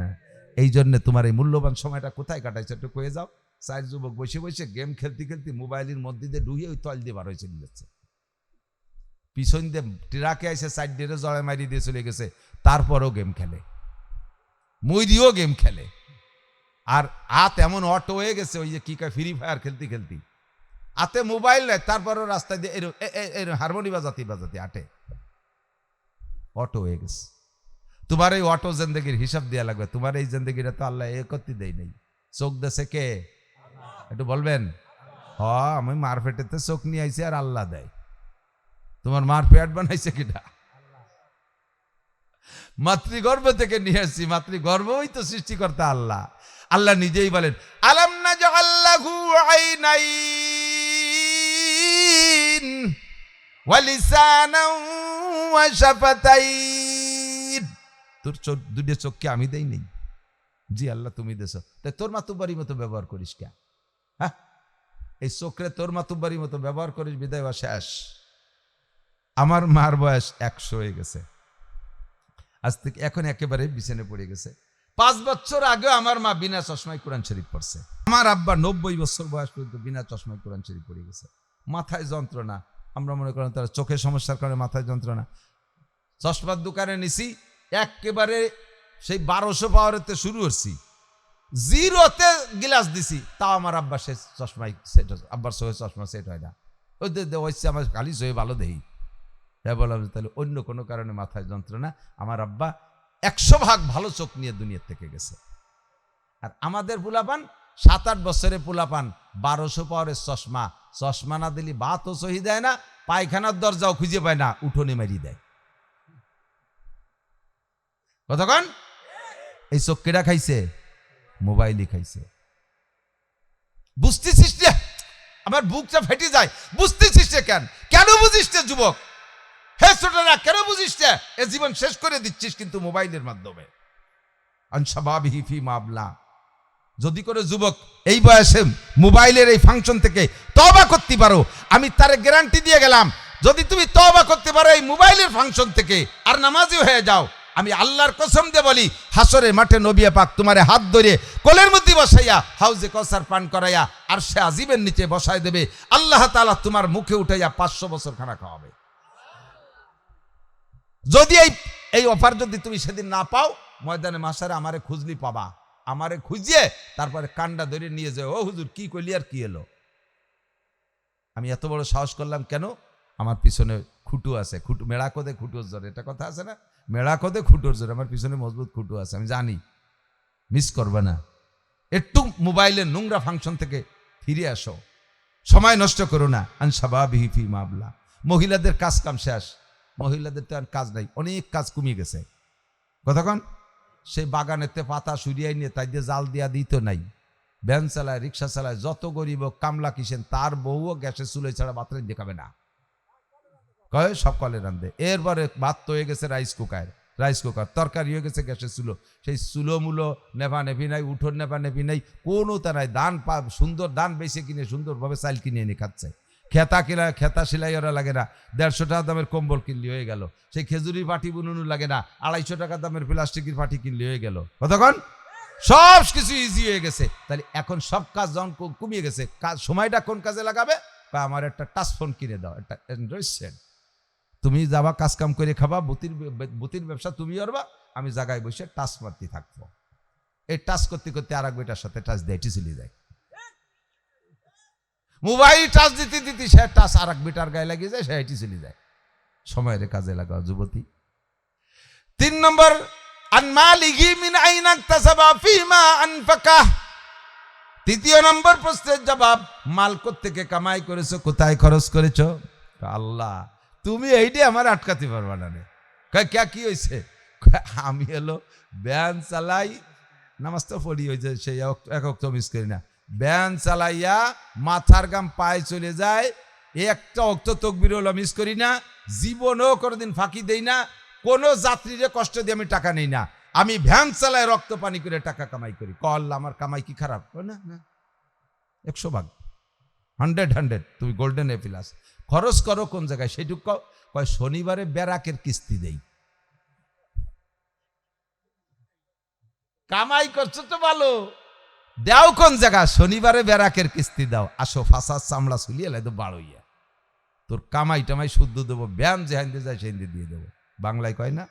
এই জন্য তোমার এই মূল্যবান সময়টা কোথায় কাটাইছে একটু কয়ে যাও। 4 যুবক বসে বসে গেম খেলতে খেলতে মোবাইলের মধ্যে দিয়ে ডুইয়ে ওই তল দিয়ে বার হয়ে চলে যাচ্ছে। পিছন দিয়ে ট্রাকে এসে সাইড দিয়ে জড়ায় মারি দিয়ে চলে গেছে, তারপরও গেম খেলে, মইরিও গেম খেলে। আর হাত এমন অটো হয়ে গেছে, ওই যে কি কয় ফ্রি ফায়ার খেলতে খেলতে হাতে মোবাইল নেয়, তারপরও রাস্তায় দিয়ে এরকম হারমোনি বাজাতে বাজাতে হাঁটে, অটো হয়ে গেছে। তোমার এই অটো জিন্দেগির হিসাব দেওয়া লাগবে। তোমার এই জিন্দেগিটা তো আল্লাহ এ করতে দেয় নাই। চোখ দেশে কে একটু বলবেন? আমি মারফেটেতে চোখ নিয়ে আইছি আর আল্লাহ দেয়। তোমার মারফেট বানাইছে কিটা? মাতৃগর্ভ থেকে নিয়ে আসছি, মাতৃগর্ভই তো সৃষ্টিকর্তা আল্লাহ। আল্লাহ নিজেই বলেন আলাম নাজআল লাহু আইনাইন ওয়া লিসানান ওয়া শাফাতাইন। তোর দুটো চোখকে আমি দেই নেই? জি আল্লাহ তুমি দেছো। তাই তোর মাতুব্বারির মতো ব্যবহার করিস কে? হ্যাঁ, এই চোখরে তোর মাতুব্বারির মতো ব্যবহার করিস বিদায় বা শেষ। আমার মার বয়স 100 হয়ে গেছে, আজ থেকে এখন একেবারে বিছানে পড়ে গেছে। 5 বছর আগে আমার মা বিনা চশমায় কোরআন শরীফ পড়ছে। আমার আব্বা 90 বছর বয়স পর্যন্ত বিনা চশমায় কোরআন শরীফ পড়ে গেছে। মাথায় যন্ত্রণা, আমরা মনে করেন তারা চোখের সমস্যার কারণে মাথায় যন্ত্রণা। চশমার দোকানে নিছি, একেবারে সেই 1200 পাওয়ারেতে শুরু করছি, 0তে গ্লাস দিছি, তাও আমার আব্বা সে চশমায় সেট, আব্বার চোখে চশমা সেট হয় না। ওই হচ্ছে আমার খালি চোখে ভালো দেই। হ্যাঁ বললাম তাহলে অন্য কোনো কারণে মাথায় যন্ত্রণা। আমার আব্বা 100 ভাগ ভালো চোখ নিয়ে দুনিয়ার থেকে গেছে। আর আমাদের পোলাপান 7-8 বছরের পোলাপান 1200 পাওয়ারের চশমা, চশমা না দিলে ভাতও সহি দেয় না, পায়খানার দরজাও খুঁজে পায় না, উঠোনে মারিয়ে দেয়। কতক্ষণ এই চোখ কেডা খাইছে? মোবাইলই খাইছে। বুঝতেছিস না? আমার বুকটা ফেটে যায়। বুঝতেছিস কেন? কেন বুঝিস না যুবক? হে ছোটরা, কেন বুঝিস না? এ জীবন শেষ করে দিচ্ছিস কিন্তু মোবাইলের মাধ্যমে। আনসাবাবিহি ফি মাবলা। যদি করে যুবক এই বয়সে মোবাইলের এই ফাংশন থেকে তওবা করতে পারো, আমি তারে গ্যারান্টি দিয়ে গেলাম, যদি তুমি তওবা করতে পারো এই মোবাইলের ফাংশন থেকে আর নামাজি হয়ে যাও, আমি আল্লাহর কসম দিয়ে বলি, হাসরের মাঠে নবী পাক তোমারে হাত ধরে কোলের মধ্যে বসাইয়া হাউজে কাউসার পান করাইয়া আর সে আজিবের নিচে বসাই দেবে। আল্লাহ তাআলা তোমার মুখে উঠাইয়া 500 বছর খানা খাওয়াবে। যদি এই অফার যদি তুমি সেদিন না পাও, ময়দানে মাসারে আমারে খুঁজলি পাবা। আমারে খুঁজিয়ে তারপরে কান্ডা ধরে নিয়ে যাও, ও হুজুর কি কইলি আর কি এলো। আমি এত বড় সাহস করলাম কেন? আমার পিছনে খুঁটু আছে, খুঁটু মেড়া কোদে খুঁটোর জোরে, এটা কথা আছে না, মেড়া কোদে খুঁটোর জোরে। আমার পিছনে মজবুত খুঁটু আছে, আমি জানি। মিস করবে না, একটু মোবাইলের নোংরা ফাংশন থেকে ফিরে আসো, সময় নষ্ট করো না। আনসাবাবিহি ফি মাবলা। মহিলাদের কাজ কাম শেষ, মহিলাদের তো আর কাজ নাই, অনেক কাজ কমিয়ে গেছে। কতক্ষণ সেই বাগানেতে পাতা সুরিয়াই নিয়ে তাই দিয়ে জাল দিয়া দিত নাই, ভ্যান চালায়, রিক্সা চালায়, যত গরিব কামলা কিসেন তার বউও গ্যাসের চুলে ছাড়া ভাত রান্ধতে খাবে না, কয় সব কলে রান্ধে। এরপরে ভাত তো হয়ে গেছে রাইস কুকার, তরকারি হয়ে গেছে গ্যাসের চুলো, সেই চুলো মুলো নেভা নেভি নাই, উঠোন নেভা নেভি নাই, কোনো তারাই ধান সুন্দর ধান বেছে কিনে সুন্দরভাবে চাল কিনে এনে খাচ্ছে। খেতা সেলাই ওরা লাগে না, 150 টাকা দামের কম্বল কিনলি হয়ে গেল। সেই খেজুরির পাটি বুনুনু লাগে না, 250 টাকা দামের প্লাস্টিকের পাটি কিনলি হয়ে গেল। কতক্ষণ সব কিছু ইজি হয়ে গেছে। তাহলে এখন সব কাজ যখন কমিয়ে গেছে, কাজ সময়টা কোন কাজে লাগাবে? আমার একটা টাচ ফোন কিনে দাও, একটা অ্যান্ড্রয়েড সেট, তুমি যাবা কাজ কাম করে খাবা, বুতির ব্যবসা তুমি করবা, আমি জায়গায় বসে টাচ মারতে থাকবো। এই টাচ করতে করতে আর এক বেটার সাথে টাচ দেয়, টিচিলি যায়। মোবাইল টাচ দিতে দিতে সে টাচ আর এক বেটার গায়ে লাগিয়ে যায়, সে এটি চলে যায়। সময়ের কাজে লাগাও যুবতী। 3 নম্বর, আনমালিহি মিন আইনা ইকতাসাবা ফিমা আনফাকা। 3য় নম্বর প্রশ্নের জবাব, মাল কোত্থেকে কামাই করেছো, কোথায় খরচ করেছো? আল্লাহ তুমি এইটা আমার আটকাতে পারবা না রে। কে কি হয়েছে? আমি হলো ব্যান চালাই, নামাজ তো পড়ি, হয়েছে সেই এক অক্ত মিস করি না, ব্যান চালাইয়া মাথার গাম পায়ে চলে যায়, একটা অক্ত তকবির হলো মিস করি না, জীবনেও কোনোদিন ফাঁকি দেই না, কোনো যাত্রীরে কষ্ট দিয়ে আমি টাকা নেই না, আমি ভ্যান চালায় রক্ত পানি করে টাকা কামাই করি। আল্লাহ আমার কামাই কি খারাপ? না না, 100 ভাগ, 100 তুমি গোল্ডেন এ প্লাস। খরচ করো কোন জায়গায় সেটুকু কয়, শনিবারে ব্যারাকের কিস্তি দেই। কামাই করছো তো ভালো, দাও কোন জায়গা? শনিবারে ব্যারাকের কিস্তি দাও। আসো ফাঁসার চামড়া চুলিয়ে লাই তো বাড়ইয়া, তোর কামাই টামাই শুদ্ধ দেবো, ব্যায়াম যে হাইন্দে যায় সেন্দে দিয়ে দেবো। বাংলায় কয় না,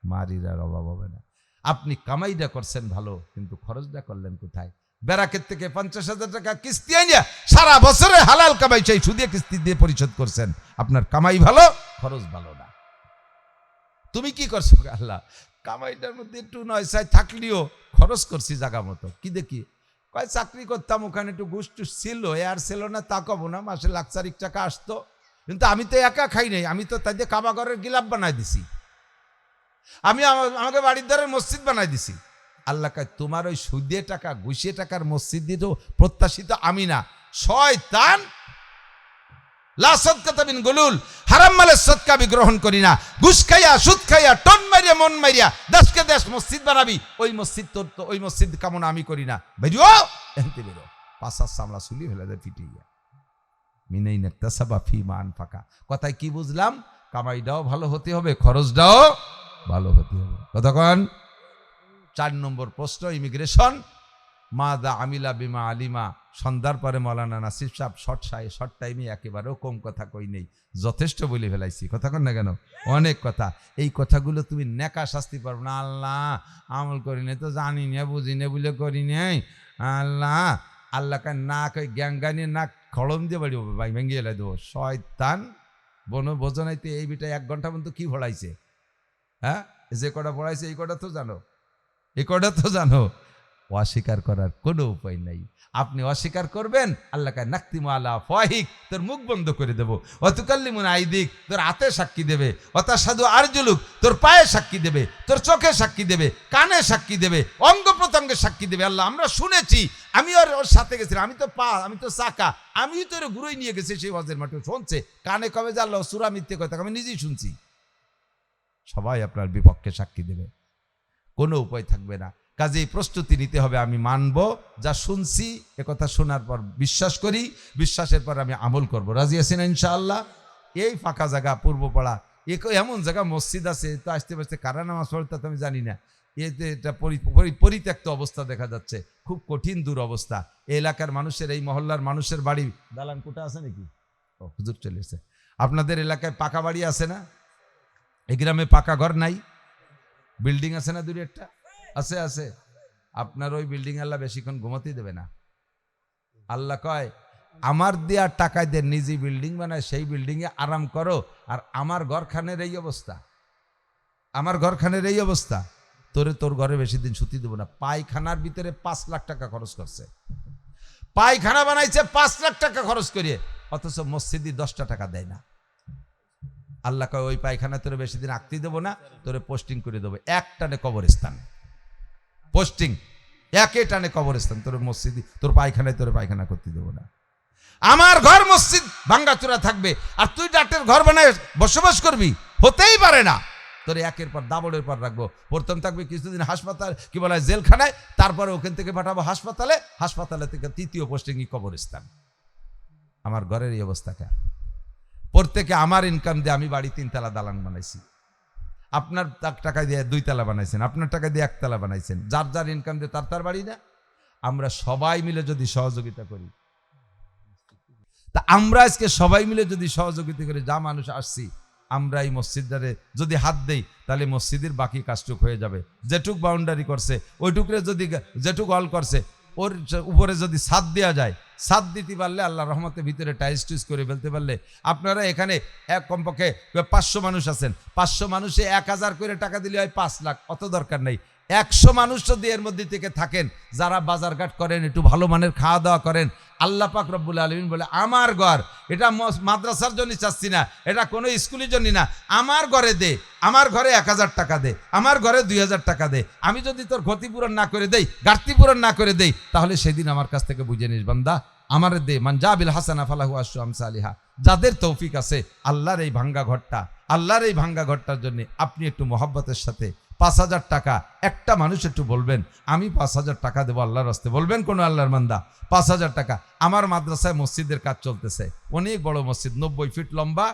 মারির আর অভাব হবে না। আপনি কামাইটা করছেন ভালো, কিন্তু খরচটা করলেন কোথায়? ব্যারাকের থেকে 50,000 টাকা কিস্তি আনিয়া সারা বছরে হালাল কামাই চাই সুদে কিস্তি দিয়ে পরিশোধ করছেন। আপনার কামাই ভালো, খরচ ভালো না। তুমি কি করছো? আল্লাহ কামাইটার মধ্যে একটু নয় চাই থাকলেও খরচ করছি জায়গা মতো। কি দেখি? কয় চাকরি করতাম, ওখানে একটু ঘুষ টুস ছিল, আর ছিল না তা কব না, মাসে লাখ-চারিক টাকা আসতো, কিন্তু আমি তো একা খাই নাই, আমি তো তাই দিয়ে কাবাগরের গিলাপ বানাই দিছি। আমি আমাকে বাড়ির দ্বারে মসজিদ বানাই দিছি। আল্লাহ কয় তোমার ওই সুদিয়ে টাকা ঘুষিয়ে টাকার মসজিদ দিয়ে তো প্রত্যাশিত আমি না, শয়তান। লা সাদকাতা বিন গুলুল, হারাম মালের সদকা আমি গ্রহণ করি না। ঘুষ খাইয়া সুদ খাইয়া টন মারিয়া মন মারিয়া দেশকে দেশ মসজিদ বানাবি, ওই মসজিদ তোর তো ওই মসজিদ কামনা আমি করি না। বেরিও এনতে বেরো, পাঁচার সামলা চুলি ফেলে দেয় পিটিয়া। মিনাই নাকতাসাবা ফি মান ফাঁকা। কথায় কি বুঝলাম? কামাইটাও ভালো হতে হবে, খরচটাও ভালো হতে হবে। কতক্ষণ? 4 নম্বর প্রশ্ন ইমিগ্রেশন, মাদা আমিলা বিমা আলিমা। সন্ধ্যার পরে মৌলানা নাসির সাহেব শর্ট টাইমে একেবারেও কম কথা কই নেই, যথেষ্ট বলে ফেলাইছি। কথা কন না কেন? অনেক কথা। এই কথাগুলো তুমি নেকা শাস্তি পারবে না। আল্লাহ আমল করি নাই তো জানি না বুঝি না বলে করি নাই। আল্লাহ আল্লাহকে না কই গ্যাঙ্গানি না খড়ম দিয়ে বাড়ি ভাই ভেঙে এলাই দেবো। শয়তান বোঝনাইতে এই বিটা 1 ঘন্টা পর্যন্ত কি পড়াইছে? হ্যাঁ, যে কটা পড়াইছে এই কটা তো জানো, এই কটা তো জানো। অস্বীকার করার কোনো উপায় নাই। আপনি অস্বীকার করবেন, আল্লাহকে নাকতিমু আলা ফাহিক, তোর মুখ বন্ধ করে দেবো। অতুকাল্লিমুন আইদিক, তোর হাতে সাক্ষী দেবে। অতাসাদু আরজুলুক, তোর পায়ে সাক্ষী দেবে, তোর চোখে সাক্ষী দেবে, কানে সাক্ষী দেবে, অঙ্গ প্রত্যঙ্গে সাক্ষী দেবে। আল্লাহ আমরা শুনেছি, আমি ওর সাথে গেছিলাম, আমি তো পা, আমি তো চাকা, আমি তো ওর ঘুরোই নিয়ে গেছি সেই হজের মাঠে। শুনছে কানে কবে যে আল্লাহ সুরা মিথ্যে কথা, আমি নিজেই শুনছি। সবাই আপনার বিপক্ষে সাক্ষী দেবে, কোনো উপায় থাকবে না। কাজেই প্রস্তুতি নিতে হবে। আমি মানব যা শুনছি, একথা শোনার পর বিশ্বাস করি, বিশ্বাসের পর আমি আমল করব। রাজি আছেন ইনশাআল্লাহ? এই ফাঁকা জায়গা পূর্বপাড়া, এমন জায়গা মসজিদ আছে তো আসতে পারছে কারা নামাজ পড়তে তো আমি জানি না। এতে এটা পরিত্যক্ত অবস্থা দেখা যাচ্ছে, খুব কঠিন দুরবস্থা। এই এলাকার মানুষের, এই মহল্লার মানুষের বাড়ি দালান কোঠা আছে নাকি? ও হুজুর চলে এসেছে। আপনাদের এলাকায় পাকা বাড়ি আছে না? এই গ্রামে পাকা ঘর নাই? বিল্ডিং আছে না? 2-1টা আছে আছে। আপনার ওই বিল্ডিং আল্লাহ বেশিক্ষণ ঘুমাতেই দেবে না। আল্লাহ কয় আমার দেওয়ার টাকায় দিয়ে নিজে বিল্ডিং বানায়, সেই বিল্ডিং এ আরাম করো। আর আমার ঘরখানের এই অবস্থা, আমার ঘরখানের এই অবস্থা, তোর ঘরে বেশি দিন ছুটি দেবো না। পায়খানার ভিতরে 5 লাখ টাকা খরচ করছে, পায়খানা বানাইছে 5 লাখ টাকা খরচ করিয়ে, অথচ মসজিদে 10টা টাকা দেয় না। আল্লাহ কয় ওই পায়খানা তোরে বেশি দিন আঁকতে দেবো না, তোরে পোস্টিং করে দেবো। এক টানে কবরস্থান পোস্টিং, একে টানে কবরস্থান। তোর মসজিদ, তোর পায়খানায় তোরে পায়খানা করতে দেবো না। আমার ঘর মসজিদ ভাঙ্গাচোরা থাকবে, আর তুই ডাক্তার ঘর বানায় বসবাস করবি? হতেই পারে না। তোর একের পর দাবড়ের পর রাখবো। প্রথম থাকবে কিছুদিন হাসপাতাল, কি বলা হয়, জেলখানায়, তারপরে ওখান থেকে পাঠাবো হাসপাতালে, হাসপাতালে থেকে 3য় পোস্টিংই কবরস্থান। আমার ঘরের এই অবস্থা কে? প্রত্যেকে আমার ইনকাম দিয়ে আমি বাড়ি 3 তলা দালান বানাইছি। আপনার টাকা দিয়ে 2 তলা বানাইছেন, আপনার টাকা দিয়ে 1 তলা বানাইছেন। যার যার ইনকাম দিয়ে তার বাড়ি না। আমরা সবাই মিলে যদি সহযোগিতা করি, তা আমরা আজকে সবাই মিলে যদি সহযোগিতা করি, যা মানুষ আসছি আমরা এই মসজিদটারে যদি হাত দেই, তাহলে মসজিদের বাকি কাজটুক হয়ে যাবে। যেটুক বাউন্ডারি করছে ওইটুকরে যদি, যেটুক অল করছে ওর উপরে যদি ছাদ দেওয়া যায়, ছাদ দিতে পারলে, আল্লাহ রহমতের ভিতরে টাইলস টুইস করে ফেলতে পারলে, আপনারা এখানে এক কমপক্ষে 500 মানুষ আছেন, 500 মানুষে 1000 করে টাকা দিলে হয় 5 লাখ। অত দরকার নেই। 100 মানুষ যদি এর মধ্যে থেকে থাকেন, যারা বাজারঘাট করেন, একটু ভালো মানের খাওয়া দাওয়া করেন, আল্লাহ পাক রব্বুল আলামিন বলে আমার ঘর, এটা মাদ্রাসার জন্য চাচ্ছি না, এটা কোনো স্কুলের জন্য না, আমার ঘরে দে, আমার ঘরে 1000 টাকা দে, আমার ঘরে 2000 টাকা দে। আমি যদি তোর ক্ষতিপূরণ না করে দেই, ঘাটতি পূরণ না করে দেই, তাহলে সেদিন আমার কাছ থেকে বুঝে নিস বান্দা, আমারে দে। মান জাবিল হাসানা ফালাহু আশরু আমসালিহা। যাদের তৌফিক আছে, আল্লাহর এই ভাঙ্গা ঘরটা, আল্লাহর এই ভাঙ্গা ঘরটার জন্য আপনি একটু মহব্বতের সাথে 5000 টাকা, একটা মানুষ একটু বলবেন আমি 5000 টাকা দেবো আল্লাহর রাস্তে, বলবেন কোনো আল্লাহর বান্দা 5000 টাকা। আমার মাদ্রাসায় মসজিদের কাজ চলতেছে, অনেক বড় মসজিদ, 90 ফিট লম্বা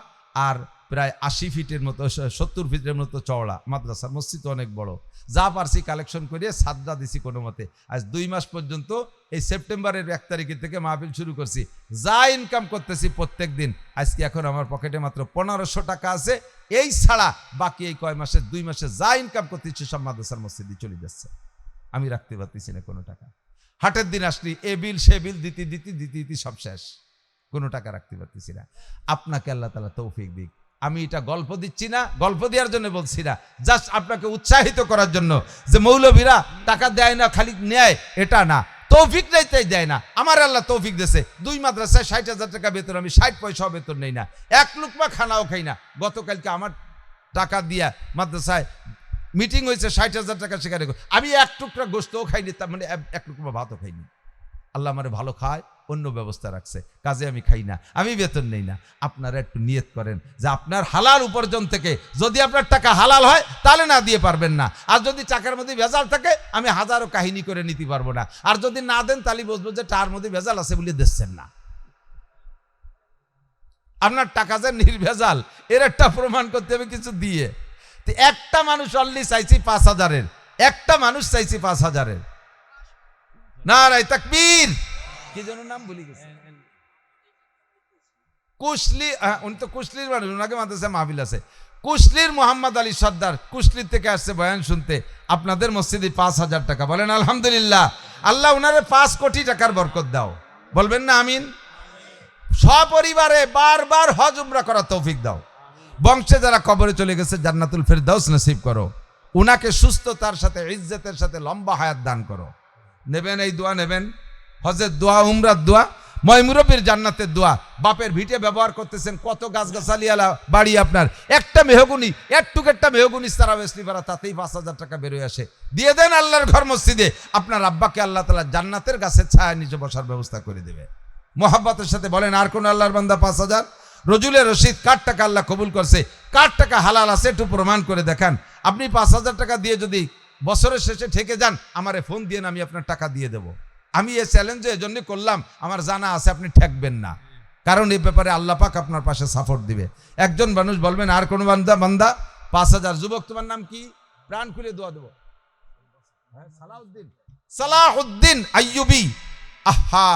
আর প্রায় 80 ফিটের মতো, 70 ফিটের মতো চওড়া মাদ্রাসা। মসজিদ অনেক বড়। যা পারছি কালেকশন করিয়ে সাদা দিছি কোনো মতে। আজ 2 মাস পর্যন্ত, এই সেপ্টেম্বরের 1 তারিখ থেকে মাহফিল শুরু করছি, যা ইনকাম করতেছি প্রত্যেক দিন, আজকে এখন আমার পকেটে মাত্র 1500 টাকা আছে। এই ছাড়া বাকি এই কয় মাসে, 2 মাসে যা ইনকাম করতেছি সব মাদ্রাসার মসজিদে চলে যাচ্ছে। আমি রাখতে পারতেছি না কোনো টাকা। হাটের দিন আসলি এ বিল সে বিল দিতে সব শেষ, কোনো টাকা রাখতে পারতেছি না। আপনাকে আল্লাহ তাআলা তৌফিক দিক। আমি এটা গল্প দিচ্ছি না, গল্প দেওয়ার জন্য বলছি না, জাস্ট আপনাকে উৎসাহিত করার জন্য, যে মৌলভীরা টাকা দেয় না, খালি নেয়, এটা না। তৌফিক চাইতেই দেয় না, আমার আল্লাহ তৌফিক দিয়েছে। 2 মাদ্রাসায় 60,000 টাকা বেতন, আমি 60 পয়সাও বেতন নেই না, 1 লুকমা খানাও খাই না। গতকালকে আমার টাকা দিয়া মাদ্রাসায় মিটিং হয়েছে 60,000 টাকা সেখানে আমি এক টুকরা গোস্তও খাইনি, তার মানে এক টুকরা ভাতও খাইনি। আল্লাহ আমারে ভালো খায়, অন্য ব্যবস্থা রাখছে, কাজে আমি খাই না, আমি বেতন নেই না। আপনারা একটু নিয়ত করেন যে আপনার হালাল উপার্জন থেকে যদি আপনার টাকা হালাল হয় তাহলে না দিয়ে পারবেন না, আর যদি টাকার মধ্যে ভেজাল থাকে আমি হাজারো কাহিনী করে নিতে পারবো না, আর যদি না দেন তাহলে বুঝবো যে টাকার মধ্যে ভেজাল আছে বলে দিচ্ছেন না। আপনার টাকা যে নির্ভেজাল এর একটা প্রমাণ করতে হবে কিছু দিয়ে। একটা মানুষ অনলি চাইছি 5,000-এর, একটা মানুষ চাইছি 5,000-এর। নারায়ে তাকবীর। কি যেন নাম ভুলে গেছে, কুশলি, উনি তো কুশলির মানুষ, ওনাকে মাদ্রাসা মাহফিল আছে। কুশলির মোহাম্মদ আলী সর্দার কুশলির থেকে আসছে বয়ান শুনতে, আপনাদের মসজিদে 5,000 টাকা। বলেন আলহামদুলিল্লাহ। আল্লাহ উনারে 5 কোটি টাকার বরকত দাও, বলবেন না আমিন। সপরিবারে বারবার হজ উমরা করার তৌফিক দাও। বংশে যারা কবরে চলে গেছে জান্নাতুল ফেরদাউস নসিব করো। উনাকে সুস্থতার সাথে ইজ্জতের সাথে লম্বা হায়াত দান করো। নেবেন এই দোয়া, নেবেন হজের দোয়া, উমরার দোয়া, ময়মুরব্বির জান্নাতের দোয়া। বাপের ভিটে ব্যবহার করতেছেন, কত গাছগাছালিয়ালা বাড়ি আপনার, একটা মেহগুনি, একটা মেহগুনি সারা বেসলি পারা, তাতেই 5,000 টাকা বেরোয় আসে। দিয়ে দেন আল্লাহর ঘর মসজিদে, আপনার আব্বাকে আল্লাহ তাআলা জান্নাতের গাছের ছায়া নিচে বসার ব্যবস্থা করে দেবে। মোহাব্বতের সাথে বলেন, আর কোন আল্লাহর বান্দা 5,000? রজুলের রশিদ, কার টাকা আল্লাহ কবুল করছে, কার টাকা হালাল আছে একটু প্রমাণ করে দেখান। আপনি 5,000 টাকা দিয়ে যদি বছরের শেষে ঠেকে যান, আমারে ফোন দিয়ে আমি আপনার টাকা দিয়ে দেব। আমি এই চ্যালেঞ্জ এজন্য করলাম, আমার জানা আছে আপনি ঠেকবেন না, কারণ এই ব্যাপারে আল্লাহ পাক আপনার পাশে সাপোর্ট দিবে। একজন মানুষ বলবেন, আর কোন বান্দা 5,000? যুবক তোমার নাম কি? প্রাণ খুলে দোয়া দেব। সালাউদ্দিন আইয়ুবী। আহা,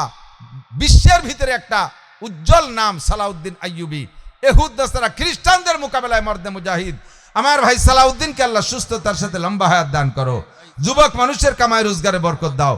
বিশ্বের ভিতরে একটা উজ্জ্বল নাম সালাউদ্দিন আইয়ুবী। এহুদ নাসারা খ্রিস্টানদের মোকাবেলায় মর্দে মুজাহিদ। আমার ভাই সালাউদ্দিনকে আল্লাহ সুস্থতার সাথে লম্বা হায়াত দান করো। যুবক মানুষের কামাই রোজগারে বরকত দাও।